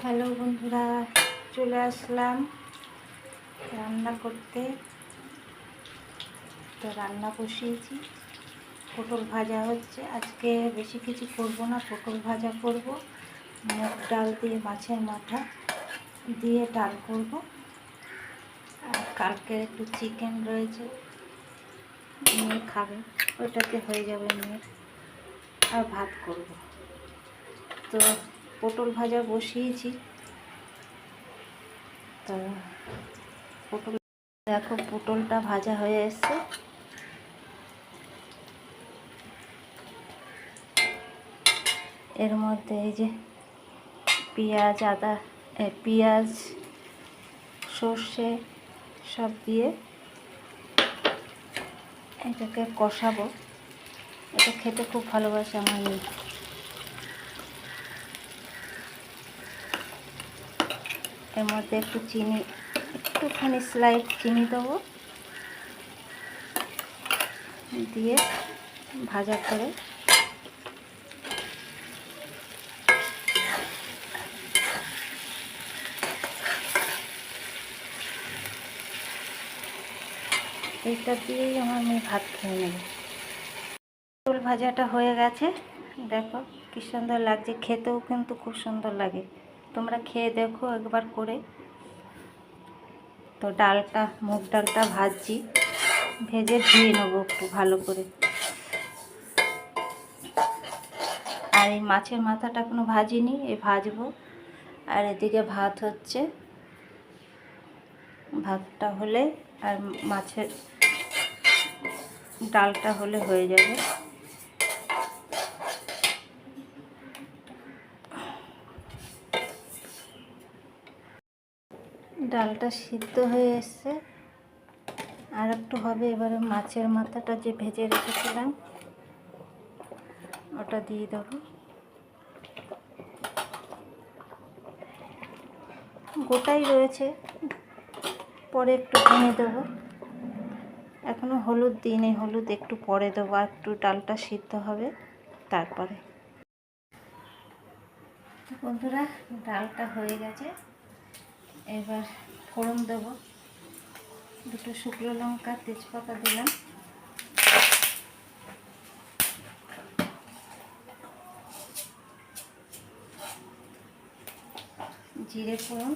Hello বন্ধুরা, চলে আসলাম রান্না করতে। তো রান্না বসিয়েছি, পটল ভাজা হচ্ছে। আজকে বেশি কিছু করব না, পটল ভাজা করব, মুগ ডাল দিয়ে মাছের মাথা দিয়ে ডাল করব। আর কালকে একটু চিকেন রয়েছে, মেয়ে খাবে, ওটাতে হয়ে যাবে মেয়ের। আর ভাত করব। তো পটল ভাজা বসিয়েছি। তো পটল দেখো, পটলটা ভাজা হয়ে এসছে। এর মধ্যে এই যে পেঁয়াজ, পেঁয়াজ, সর্ষে সব দিয়ে এটাকে কষাবো। এটা খেতে খুব ভালোবাসে আমার মেয়ে। এর মধ্যে একটু চিনি, একটুখানি স্লাইড চিনি দেবো, দিয়ে ভাজা করে এইটা দিয়েই আমার মেয়ে ভাত খেয়ে নেবে। পটল ভাজাটা হয়ে গেছে, দেখো কি সুন্দর লাগছে, খেতেও কিন্তু খুব সুন্দর লাগে। তোমরা খেয়ে দেখো একবার করে। তো ডালটা, মুগ ডালটা ভাজছি, ভেজে ধুয়ে নেবো একটু ভালো করে। আর এই মাছের মাথাটা এখনো ভাজিনি, এই ভাজবো। আর এদিকে ভাত হচ্ছে, ভাতটা হলে আর মাছের ডালটা হলে হয়ে যাবে। ডালটা সিদ্ধ হয়ে এসছে, আর একটু হবে। এবারে মাছের মাথাটা যে ভেজে রেখেছিলাম ওটা দিয়ে দেবো। গোটাই রয়েছে, পরে একটু ভেঙে দেবো। এখনো হলুদ দিইনি, হলুদ একটু পরে দেবো। আর একটু ডালটা সিদ্ধ হবে তারপরে। বন্ধুরা, ডালটা হয়ে গেছে, এবার ফোড়ন দেবো। দুটো শুকনো লঙ্কা, তেজপাতা দিলাম, জিরে ফোড়ন,